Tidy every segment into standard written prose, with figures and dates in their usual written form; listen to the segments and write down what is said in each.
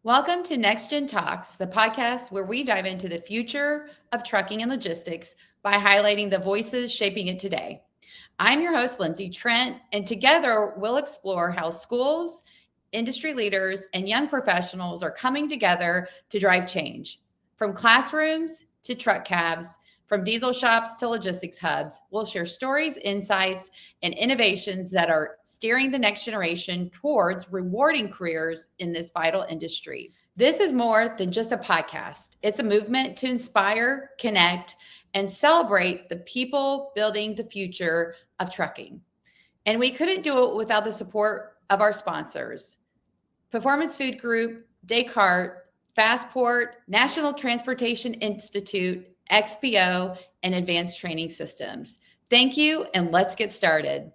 Welcome to NextGen Talks, the podcast where we dive into the future of trucking and logistics by highlighting the voices shaping it today. I'm your host, Lindsey Trent, and together we'll explore how schools, industry leaders, and young professionals are coming together to drive change. From classrooms to truck cabs, from diesel shops to logistics hubs, we'll share stories, insights, and innovations that are steering the next generation towards rewarding careers in this vital industry. This is more than just a podcast. It's a movement to inspire, connect, and celebrate the people building the future of trucking. And we couldn't do it without the support of our sponsors, Performance Food Group, Descartes, Fastport, National Transportation Institute, XPO, and Advanced Training Systems. Thank you, and let's get started.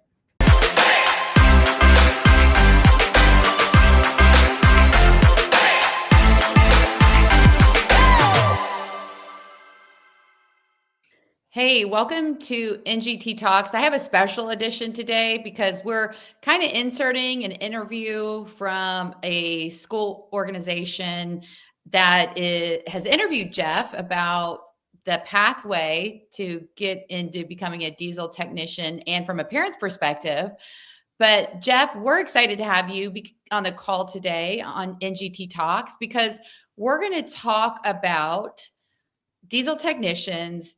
Hey, welcome to NGT Talks. I have a special edition today because we're kind of inserting an interview from a school organization that has interviewed Jeff about the pathway to get into becoming a diesel technician and from a parent's perspective. But Jeff, we're excited to have you on the call today on NGT Talks because we're going to talk about diesel technicians,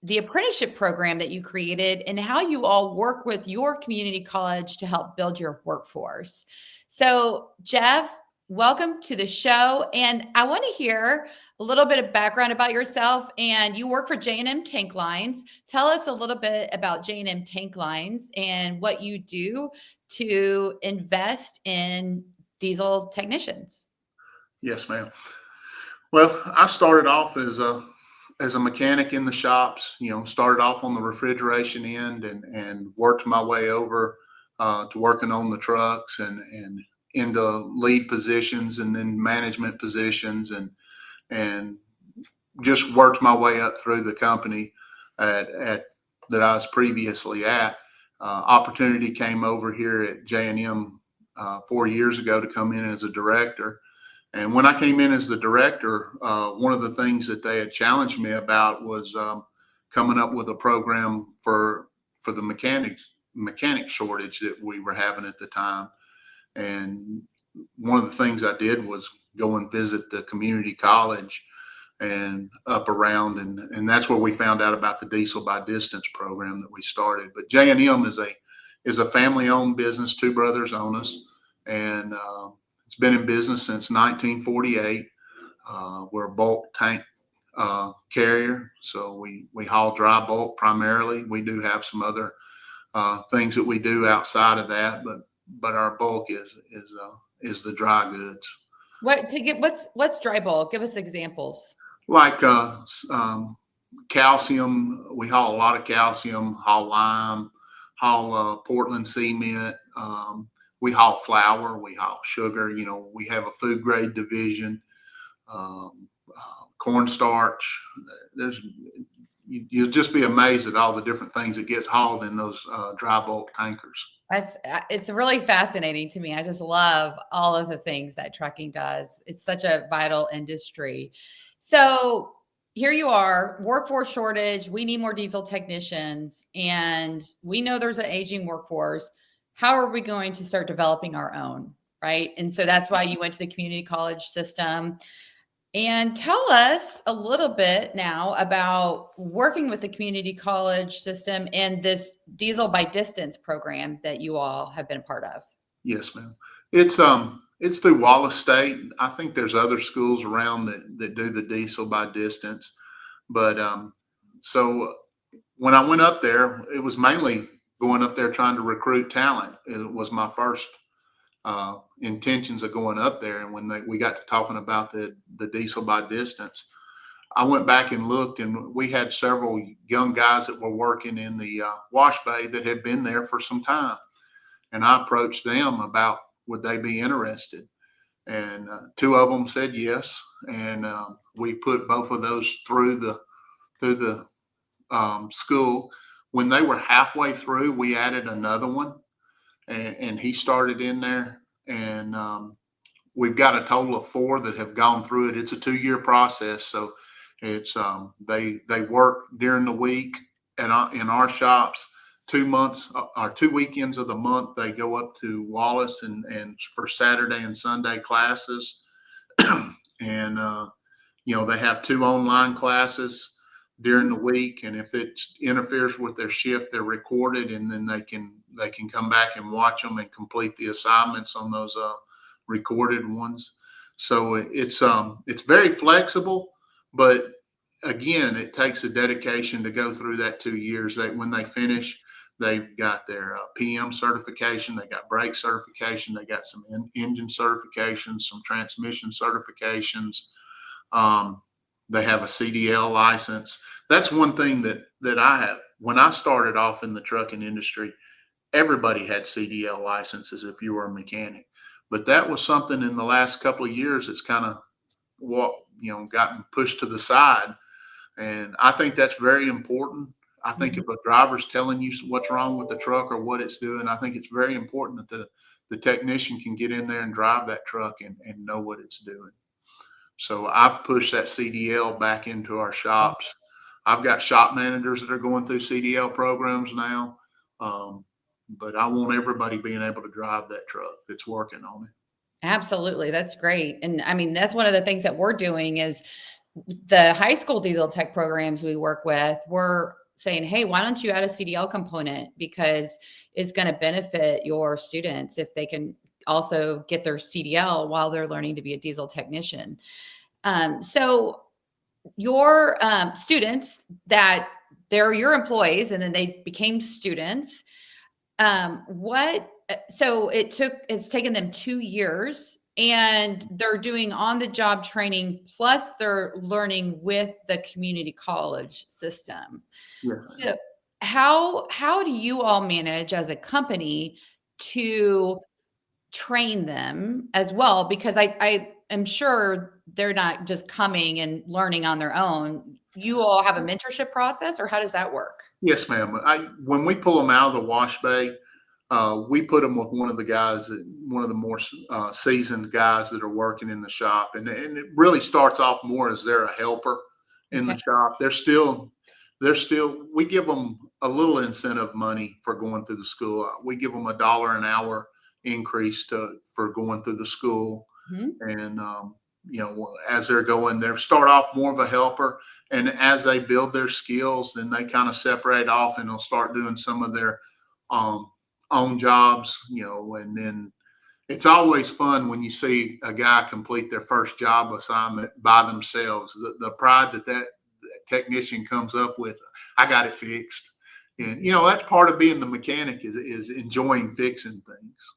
the apprenticeship program that you created, and how you all work with your community college to help build your workforce. So, Jeff, welcome to the show. And I want to hear a little bit of background about yourself. And you work for J&M Tank Lines. Tell us a little bit about J&M Tank Lines and what you do to invest in diesel technicians. Yes, ma'am. Well, I started off as a mechanic in the shops. Started off on the refrigeration end and worked my way over to working on the trucks and into lead positions and then management positions and just worked my way up through the company at that I was previously at. Opportunity came over here at J&M 4 years ago to come in as a director. And when I came in as the director, one of the things that they had challenged me about was coming up with a program for the mechanic shortage that we were having at the time. And one of the things I did was go and visit the community college and up around, and that's where we found out about the diesel by distance program that we started. But J&M is a family-owned business. Two brothers own us, and it's been in business since 1948. We're a bulk tank carrier, so we haul dry bulk primarily. We do have some other things that we do outside of that, but our bulk is the dry goods. What's dry bulk? Give us examples. Like calcium, we haul a lot of calcium, haul lime, haul Portland cement. We haul flour, we haul sugar. We have a food grade division, cornstarch. You'll just be amazed at all the different things that get hauled in those dry bulk tankers. It's really fascinating to me. I just love all of the things that trucking does. It's such a vital industry. So here you are, workforce shortage. We need more diesel technicians, and we know there's an aging workforce. How are we going to start developing our own, right? And so that's why you went to the community college system. And tell us a little bit now about working with the community college system and this diesel by distance program that you all have been a part of. Yes, ma'am. It's through Wallace State. I think there's other schools around that do the diesel by distance. But so when I went up there, it was mainly going up there trying to recruit talent. It was my first intentions of going up there. And when we got to talking about the diesel by distance, I went back and looked, and we had several young guys that were working in the wash bay that had been there for some time. And I approached them about would they be interested. And two of them said yes. And we put both of those through the school. When they were halfway through, we added another one, and he started in there. And we've got a total of 4 that have gone through it. It's a 2-year process, so it's they work during the week in our shops. 2 months or 2 weekends of the month, they go up to Wallace and for Saturday and Sunday classes, and they have 2 online classes during the week, and if it interferes with their shift, they're recorded, and then they can come back and watch them and complete the assignments on those recorded ones. So it's very flexible, but again, it takes a dedication to go through that 2 years. That when they finish, they've got their PM certification, they got brake certification, they got some engine certifications, some transmission certifications. They have a CDL license. That's one thing that I have. When I started off in the trucking industry, everybody had CDL licenses if you were a mechanic. But that was something in the last couple of years that's kind of gotten pushed to the side. And I think that's very important. I think if a driver's telling you what's wrong with the truck or what it's doing, I think it's very important that the technician can get in there and drive that truck and know what it's doing. So I've pushed that CDL back into our shops. I've got shop managers that are going through CDL programs now. But I want everybody being able to drive that truck that's working on it. Absolutely. That's great. And I mean, that's one of the things that we're doing is the high school diesel tech programs we work with. We're saying, hey, why don't you add a CDL component? Because it's going to benefit your students if they can also get their CDL while they're learning to be a diesel technician. So your students that they're your employees and then they became students, so it's taken them 2 years and they're doing on the job training, plus they're learning with the community college system. Yes. So how do you all manage as a company to train them as well? Because I am sure they're not just coming and learning on their own. You all have a mentorship process, or how does that work? Yes, ma'am. When we pull them out of the wash bay, we put them with one of the more seasoned guys that are working in the shop, and it really starts off more as they're a helper in the shop. We give them a little incentive money for going through the school. We give them $1 an hour increase for going through the school, and as they're going, they start off more of a helper, and as they build their skills, then they kind of separate off and they'll start doing some of their own jobs, and then it's always fun when you see a guy complete their first job assignment by themselves. The pride that technician comes up with, I got it fixed. And, that's part of being the mechanic is enjoying fixing things.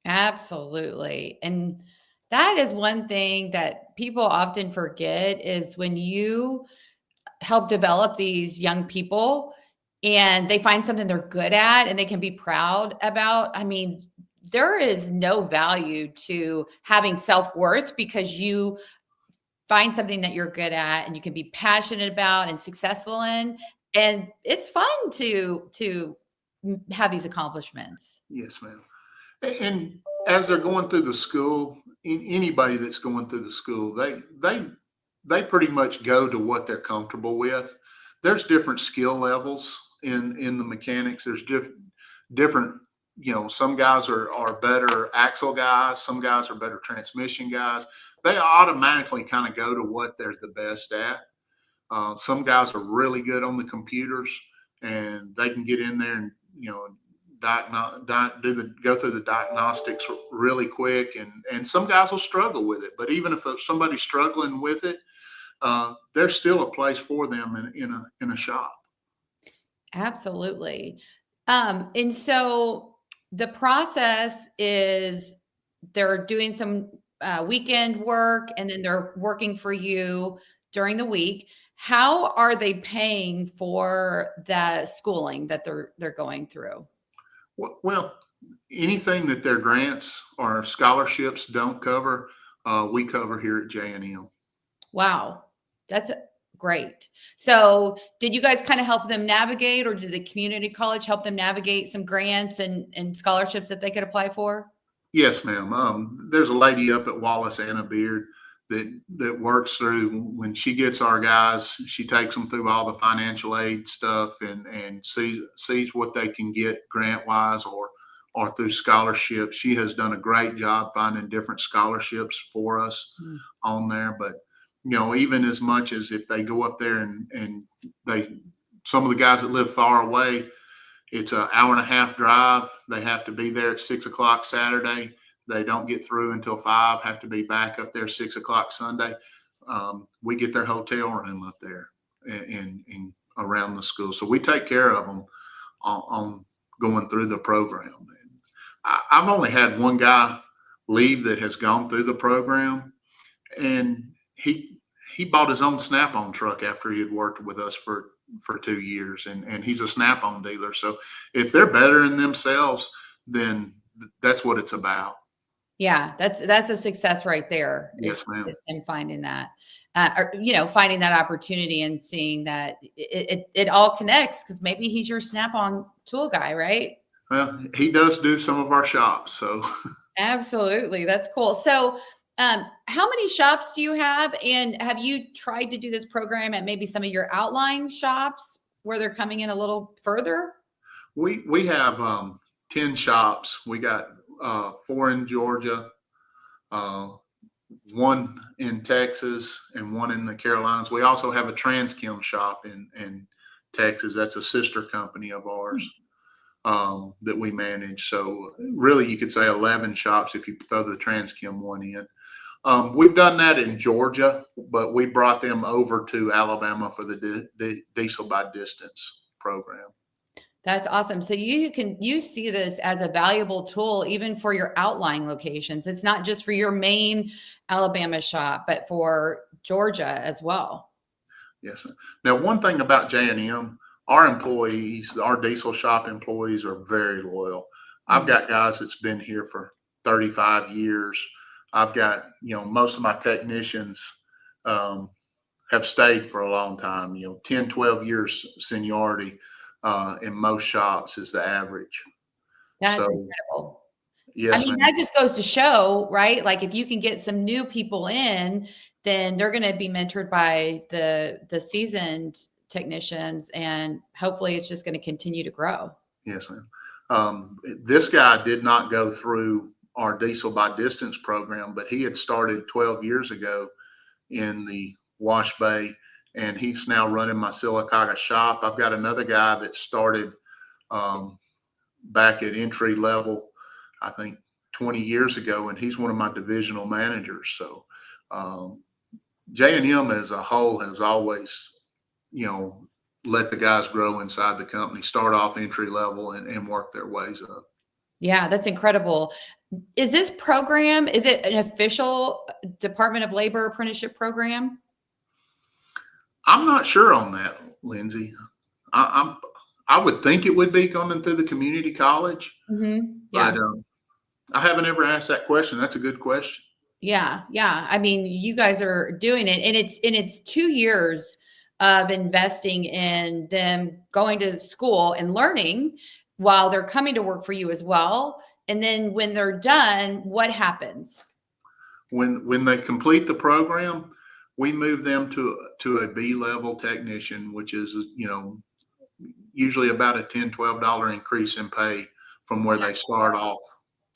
Absolutely. And that is one thing that people often forget is when you help develop these young people and they find something they're good at and they can be proud about. I mean, there is no value to having self-worth because you find something that you're good at and you can be passionate about and successful in. And it's fun to have these accomplishments. Yes, ma'am. And as they're going through the school, anybody that's going through the school, they pretty much go to what they're comfortable with. There's different skill levels in the mechanics. There's different, some guys are better axle guys, some guys are better transmission guys. They automatically kind of go to what they're the best at. Some guys are really good on the computers and they can get in there and, go through the diagnostics really quick, and some guys will struggle with it. But even if somebody's struggling with it, there's still a place for them in a shop. Absolutely. And so the process is they're doing some weekend work and then they're working for you during the week. How are they paying for the schooling that they're going through? Well, anything that their grants or scholarships don't cover, we cover here at J&M. Wow, that's great. So did you guys kind of help them navigate, or did the community college help them navigate some grants and scholarships that they could apply for? Yes, ma'am. There's a lady up at Wallace, Anna Beard, that works through when she gets our guys. She takes them through all the financial aid stuff and sees what they can get grant wise or through scholarships. She has done a great job finding different scholarships for us Mm. on there. But even as much as if they go up there and they some of the guys that live far away, it's an hour and a half drive. They have to be there at 6 o'clock Saturday. They don't get through until 5, have to be back up there 6 o'clock Sunday. We get their hotel room up there and around the school. So we take care of them on going through the program. And I've only had one guy leave that has gone through the program, and he bought his own Snap-on truck after he had worked with us for 2 years, and he's a Snap-on dealer. So if they're better in themselves, then that's what it's about. Yeah, that's a success right there. Yes, ma'am. It's him finding that, finding that opportunity and seeing that it all connects, because maybe he's your Snap-on tool guy, right? Well, he does do some of our shops, so. Absolutely, that's cool. So, how many shops do you have, and have you tried to do this program at maybe some of your outlying shops where they're coming in a little further? We have 10 shops. We got 4 in Georgia, uh, 1 in Texas, and 1 in the Carolinas. We also have a Transchem shop in Texas. That's a sister company of ours that we manage. So really, you could say 11 shops if you throw the Transchem one in. We've done that in Georgia, but we brought them over to Alabama for the diesel by distance program. That's awesome. So you see this as a valuable tool even for your outlying locations. It's not just for your main Alabama shop, but for Georgia as well. Yes. Now, one thing about J&M, our employees, our diesel shop employees are very loyal. I've got guys that's been here for 35 years. I've got, most of my technicians have stayed for a long time, 10, 12 years seniority in most shops is the average. That's incredible. Yes, I mean, that just goes to show, right? Like if you can get some new people in, then they're going to be mentored by the seasoned technicians, and hopefully it's just going to continue to grow. Yes, ma'am. This guy did not go through our diesel by distance program, but he had started 12 years ago in the wash bay, and he's now running my Sylacauga shop. I've got another guy that started back at entry level, I think 20 years ago, and he's one of my divisional managers. So J&M as a whole has always, let the guys grow inside the company, start off entry level and work their ways up. Yeah, that's incredible. Is this program, is it an official Department of Labor apprenticeship program? I'm not sure on that, Lindsey. I would think it would be coming through the community college, Yeah. but I haven't ever asked that question. That's a good question. Yeah. I mean, you guys are doing it, and it's 2 years of investing in them going to school and learning while they're coming to work for you as well. And then when they're done, what happens? When they complete the program, we move them to a B level technician, which is, usually about a $10, $12 increase in pay from where they start off.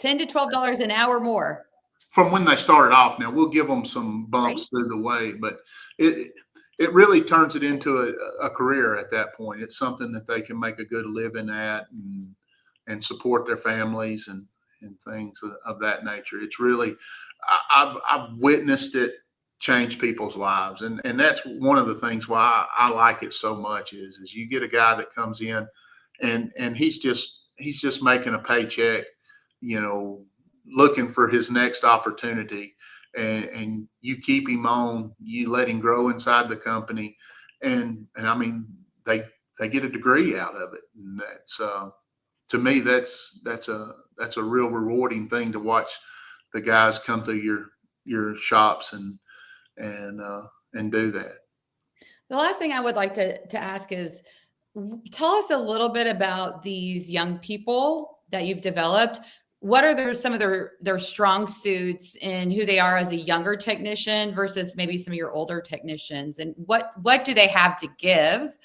$10 to $12 an hour more. From when they started off. Now we'll give them some bumps through the way, but it really turns it into a career at that point. It's something that they can make a good living at and support their families and things of that nature. It's really, I've witnessed it change people's lives. And that's one of the things why I like it so much is you get a guy that comes in and he's just making a paycheck, looking for his next opportunity, and you keep him on, you let him grow inside the company. And I mean, they get a degree out of it. And that's, to me, that's a real rewarding thing to watch the guys come through your shops and do that. The last thing I would like to ask is, tell us a little bit about these young people that you've developed. what are some of their strong suits and who they are as a younger technician versus maybe some of your older technicians, and what do they have to give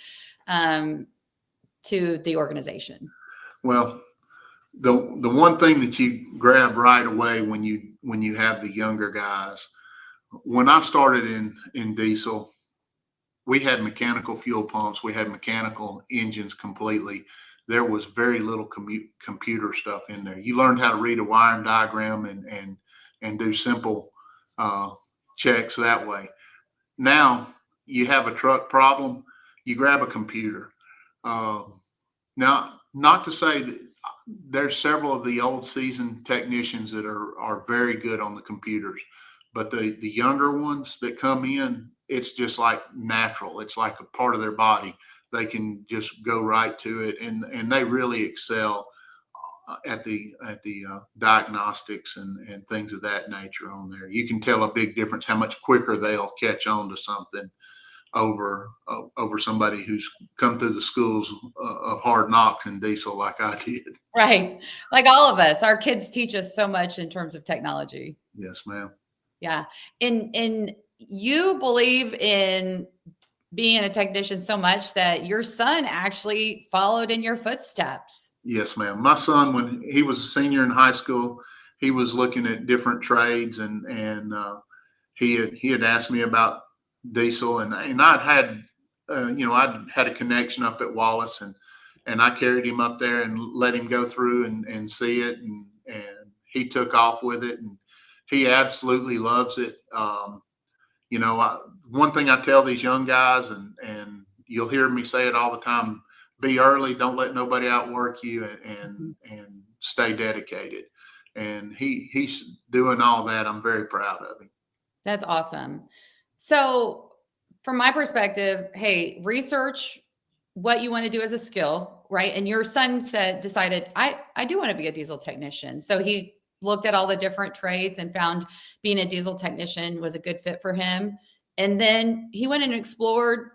to the organization? Well, the one thing that you grab right away when you have the younger guys, when I started in diesel, we had mechanical fuel pumps, we had mechanical engines completely. There was very little computer stuff in there. You learned how to read a wiring diagram and do simple checks that way. Now you have a truck problem, you grab a computer. Now, not to say that there's several of the old seasoned technicians that are very good on the computers, but the younger ones that come in, it's just like natural. It's like a part of their body. They can just go right to it, and they really excel at the diagnostics and things of that nature on there. You can tell a big difference how much quicker they'll catch on to something over somebody who's come through the schools of hard knocks in diesel like I did. Right. Like all of us, our kids teach us so much in terms of technology. Yes, ma'am. Yeah. And you believe in being a technician so much that your son actually followed in your footsteps. Yes, ma'am. My son, when he was a senior in high school, he was looking at different trades, and he had asked me about diesel, and I'd had I'd had a connection up at Wallace, and I carried him up there and let him go through and see it, and he took off with it, and he absolutely loves it. One thing I tell these young guys, and you'll hear me say it all the time: be early, don't let nobody outwork you, and stay dedicated. And he's doing all that. I'm very proud of him. That's awesome. So from my perspective, hey, research what you want to do as a skill, right? And your son decided, I do want to be a diesel technician. So he looked at all the different trades and found being a diesel technician was a good fit for him. And then he went and explored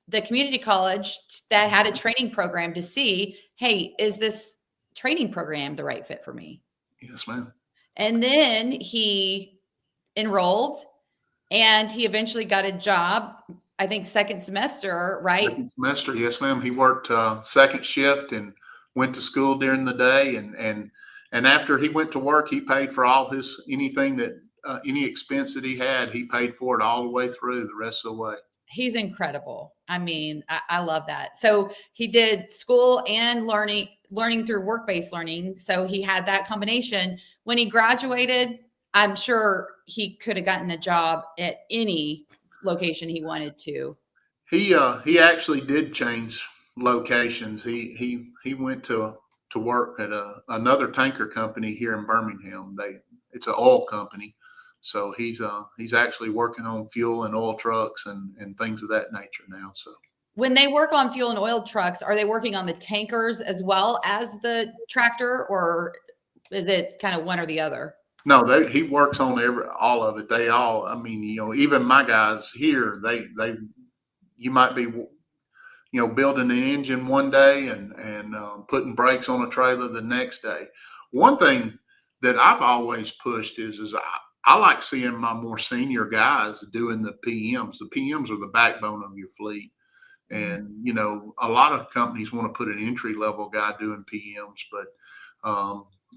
the community college that had a training program to see, hey, is this training program the right fit for me? Yes, ma'am. And then he enrolled and he eventually got a job, I think second semester, right? Second semester, yes, ma'am. He worked second shift and went to school during the day, and after he went to work, he paid for all anything that any expense that he had, he paid for it all the way through the rest of the way. He's incredible. I mean, I love that. So he did school and learning through work-based learning. So he had that combination. When he graduated, I'm sure he could have gotten a job at any location he wanted to. He actually did change locations. He went to work at another tanker company here in Birmingham. It's an oil company. So he's actually working on fuel and oil trucks and things of that nature now. So when they work on fuel and oil trucks, are they working on the tankers as well as the tractor, or is it kind of one or the other? No, he works on all of it. They all, I mean, even my guys here, you might be, building an engine one day and putting brakes on a trailer the next day. One thing that I've always pushed is I like seeing my more senior guys doing the PMs. The PMs are the backbone of your fleet. And, a lot of companies want to put an entry level guy doing PMs, but,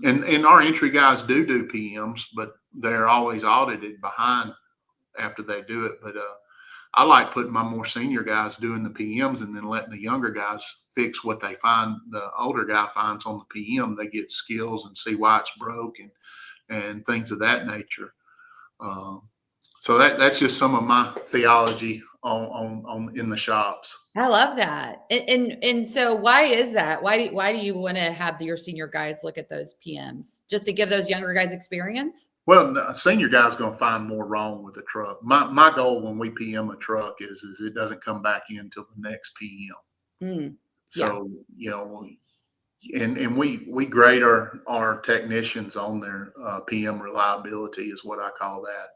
and our entry guys do PMs, but they're always audited behind after they do it. But, I like putting my more senior guys doing the PMs and then letting the younger guys fix what they find. The older guy finds on the PM, they get skills and see why it's broke and things of that nature. So that's just some of my theology on in the shops. I love that. And so why is that? Why do you want to have your senior guys look at those PMs just to give those younger guys experience? Well, a senior guy's going to find more wrong with the truck. My goal when we PM a truck is it doesn't come back in until the next PM. So, and we grade our technicians on their PM reliability is what I call that.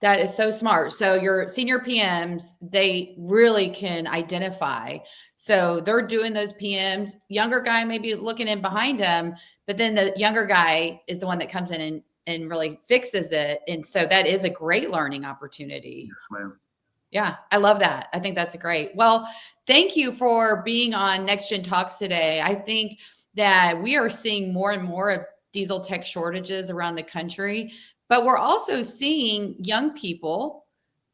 That is so smart. So your senior PMs, they really can identify. So they're doing those PMs. Younger guy may be looking in behind them, but then the younger guy is the one that comes in and really fixes it. And so that is a great learning opportunity. Yes, ma'am. Yeah, I love that. I think that's great. Well, thank you for being on NextGen Talks today. I think that we are seeing more and more of diesel tech shortages around the country, but we're also seeing young people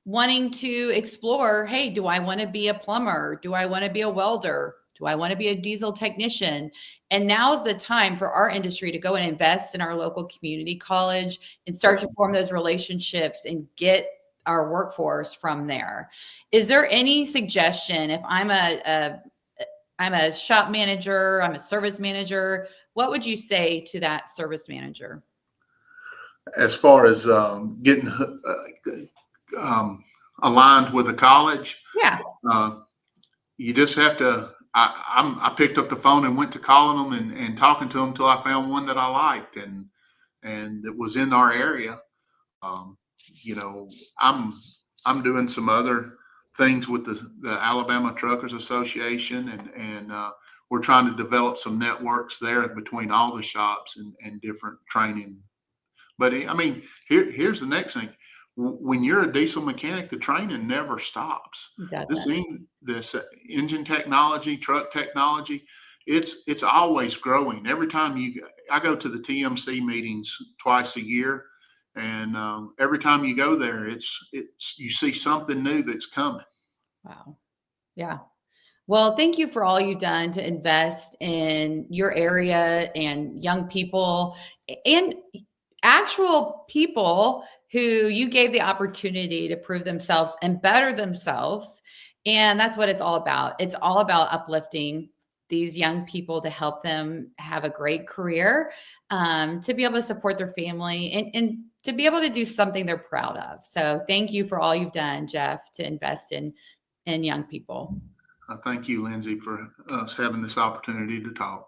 wanting to explore, hey, do I want to be a plumber? Do I want to be a welder? Do I want to be a diesel technician? And now's the time for our industry to go and invest in our local community college and start to form those relationships and get our workforce from there. Is there any suggestion if I'm a shop manager, I'm a service manager, what would you say to that service manager? As far as getting aligned with a college, Yeah. you just have to. I picked up the phone and went to calling them and talking to them until I found one that I liked and it was in our area. You know, I'm doing some other things with the Alabama Truckers Association, and we're trying to develop some networks there between all the shops and different training. But I mean, here's the next thing. When you're a diesel mechanic, the training never stops. This engine technology, truck technology, it's always growing. Every time I go to the TMC meetings twice a year, and every time you go there, it's you see something new that's coming. Wow. Yeah. Well, thank you for all you've done to invest in your area and young people and actual people who you gave the opportunity to prove themselves and better themselves. And that's what it's all about. It's all about uplifting these young people to help them have a great career, to be able to support their family and to be able to do something they're proud of. So thank you for all you've done, Jeff, to invest in young people. Thank you, Lindsey, for us having this opportunity to talk.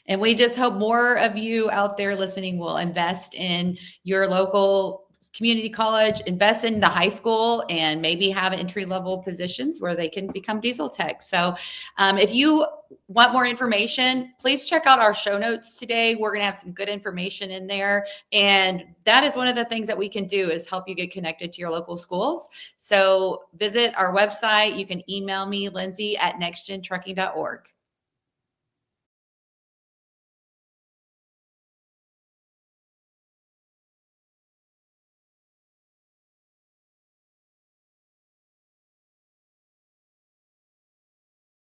And we just hope more of you out there listening will invest in your local community college, invest in the high school, and maybe have entry-level positions where they can become diesel techs. So if you want more information, please check out our show notes today. We're going to have some good information in there. And that is one of the things that we can do is help you get connected to your local schools. So visit our website. You can email me, Lindsey, at nextgentrucking.org.